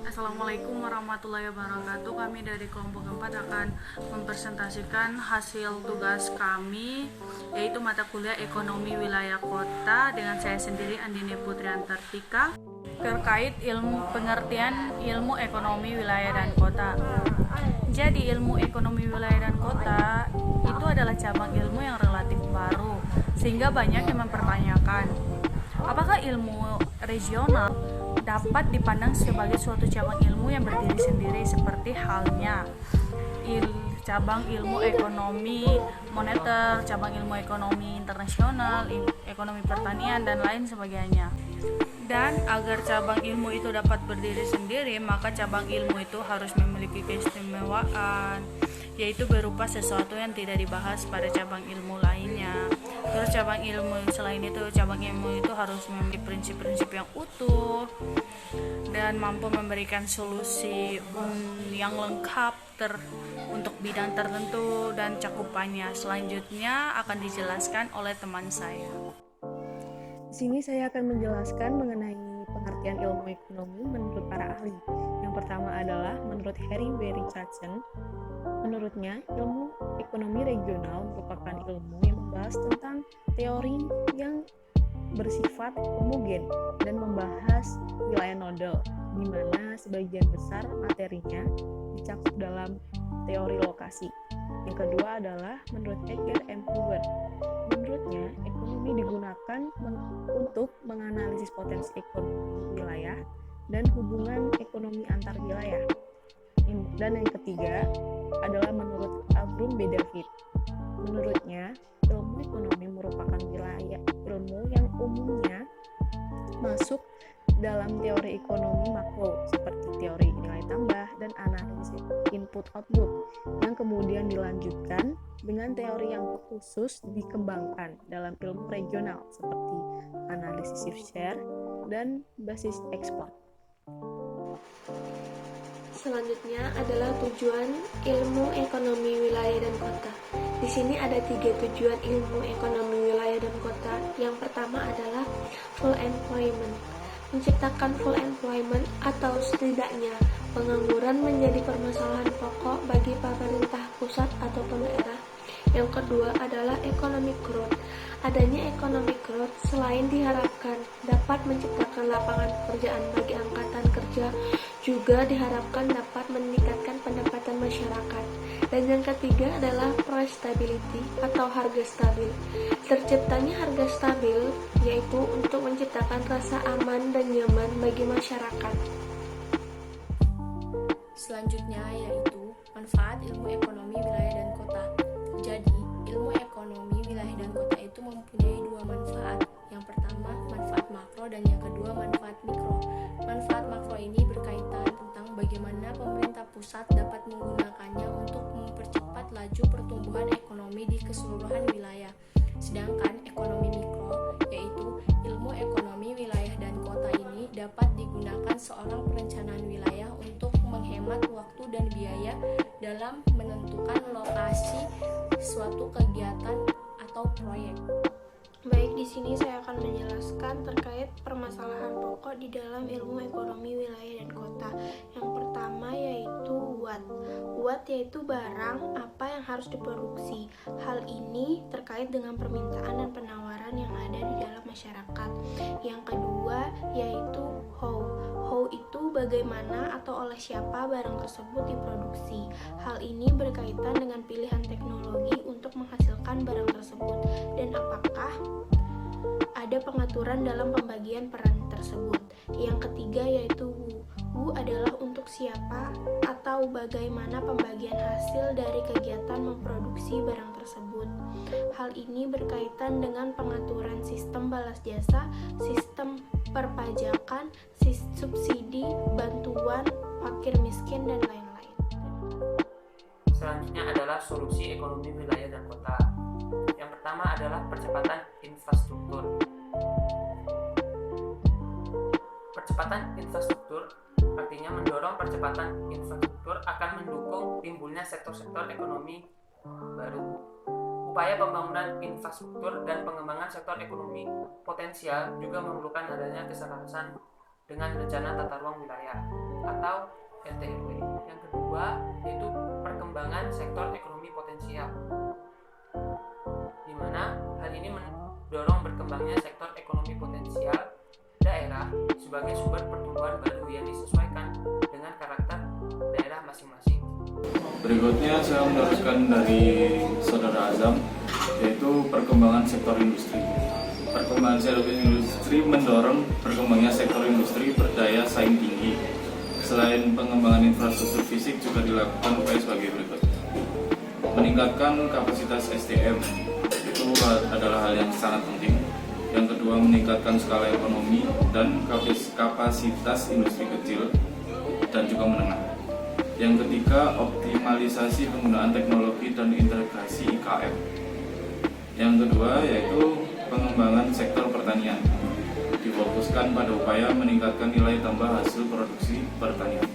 Assalamualaikum warahmatullahi wabarakatuh. Kami dari kelompok 4 akan mempresentasikan hasil tugas kami, yaitu mata kuliah Ekonomi Wilayah Kota dengan saya sendiri Andini Putri Antartika, terkait pengertian ilmu ekonomi wilayah dan kota. Jadi ilmu ekonomi wilayah dan kota itu adalah cabang ilmu yang relatif baru, sehingga banyak yang mempertanyakan apakah ilmu regional dapat dipandang sebagai suatu cabang ilmu yang berdiri sendiri, seperti halnya cabang ilmu ekonomi moneter, cabang ilmu ekonomi internasional, ekonomi pertanian, dan lain sebagainya. Dan agar cabang ilmu itu dapat berdiri sendiri, maka cabang ilmu itu harus memiliki keistimewaan, yaitu berupa sesuatu yang tidak dibahas pada cabang ilmu lainnya. Terus cabang ilmu selain itu, cabang ilmu itu harus memiliki prinsip-prinsip yang utuh dan mampu memberikan solusi yang lengkap untuk bidang tertentu dan cakupannya. Selanjutnya akan dijelaskan oleh teman saya. Di sini saya akan menjelaskan mengenai pengertian ilmu ekonomi menurut para ahli. Yang pertama adalah menurut Harry W. Richardson. Menurutnya, ilmu ekonomi regional merupakan ilmu yang membahas tentang teori yang bersifat homogen dan membahas wilayah nodal, di mana sebagian besar materinya dicakup dalam teori lokasi. Yang kedua adalah menurut Edgar M. Hoover. Menurutnya, ekonomi digunakan untuk menganalisis potensi ekonomi wilayah dan hubungan ekonomi antar wilayah. Dan yang ketiga adalah menurut Avrum B. David. Menurutnya, ilmu ekonomi merupakan ilmu yang umumnya masuk dalam teori ekonomi makro seperti teori nilai tambah dan analisis input-output, yang kemudian dilanjutkan dengan teori yang khusus dikembangkan dalam ilmu regional seperti analisis shift share dan basis ekspor. Selanjutnya adalah tujuan ilmu ekonomi wilayah dan kota. Di sini ada 3 tujuan ilmu ekonomi wilayah dan kota. Yang pertama adalah full employment. Menciptakan full employment atau setidaknya pengangguran menjadi permasalahan pokok bagi pemerintah pusat ataupun daerah. Yang kedua adalah economic growth. Adanya economic growth selain diharapkan dapat menciptakan lapangan pekerjaan bagi angkatan kerja, juga diharapkan dapat meningkatkan pendapatan masyarakat. Dan yang ketiga adalah price stability atau harga stabil. Terciptanya harga stabil yaitu untuk menciptakan rasa aman dan nyaman bagi masyarakat. Selanjutnya yaitu manfaat ilmu ekonomi wilayah dan kota. Jadi, ilmu ekonomi wilayah dan kota itu mempunyai 2 manfaat. Yang pertama, manfaat makro, dan yang kedua, manfaat mikro. Manfaat makro ini berkaitan tentang bagaimana pemerintah pusat dapat menggunakannya untuk mempercepat laju pertumbuhan ekonomi di keseluruhan wilayah. Sedangkan ekonomi mikro, yaitu ilmu ekonomi wilayah dan kota ini dapat digunakan seorang perencanaan wilayah untuk menghemat waktu dan biaya dalam menentukan lokasi suatu kegiatan atau proyek. Baik, di sini saya akan menjelaskan terkait permasalahan pokok di dalam ilmu ekonomi wilayah dan kota. Yang pertama yaitu what. What yaitu barang apa yang harus diproduksi. Hal ini terkait dengan permintaan dan penawaran yang ada di dalam masyarakat. Yang kedua yaitu how. How itu bagaimana atau oleh siapa barang tersebut diproduksi. Hal ini berkaitan dengan pilihan teknologi untuk menghasilkan barang tersebut dan apakah ada pengaturan dalam pembagian peran tersebut. Yang ketiga yaitu who. Who adalah untuk siapa atau bagaimana pembagian hasil dari kegiatan memproduksi barang tersebut. Hal ini berkaitan dengan pengaturan sistem balas jasa, sistem perpajakan, subsidi, bantuan, fakir miskin, dan lain-lain. Selanjutnya adalah solusi ekonomi wilayah dan kota. Yang pertama adalah percepatan infrastruktur. Percepatan infrastruktur artinya mendorong percepatan infrastruktur akan mendukung timbulnya sektor-sektor ekonomi baru. Upaya pembangunan infrastruktur dan pengembangan sektor ekonomi potensial juga memerlukan adanya keselarasan dengan rencana tata ruang wilayah atau RTRW. Yang kedua yaitu perkembangan sektor ekonomi potensial, di mana hal ini mendorong berkembangnya sektor ekonomi potensial daerah sebagai sumber pertumbuhan baru yang disesuaikan dengan karakter daerah masing-masing. Berikutnya saya meneruskan dari Saudara Azam, yaitu perkembangan sektor industri. Perkembangan sektor industri mendorong berkembangnya sektor industri berdaya saing tinggi. Selain pengembangan infrastruktur fisik juga dilakukan upaya sebagai berikut. Meningkatkan kapasitas SDM, itu adalah hal yang sangat penting. Yang kedua, meningkatkan skala ekonomi dan kapasitas industri kecil dan juga menengah. Yang ketiga, optimalisasi penggunaan teknologi dan integrasi IKM. Yang kedua yaitu pengembangan sektor pertanian. Difokuskan pada upaya meningkatkan nilai tambah hasil produksi pertanian.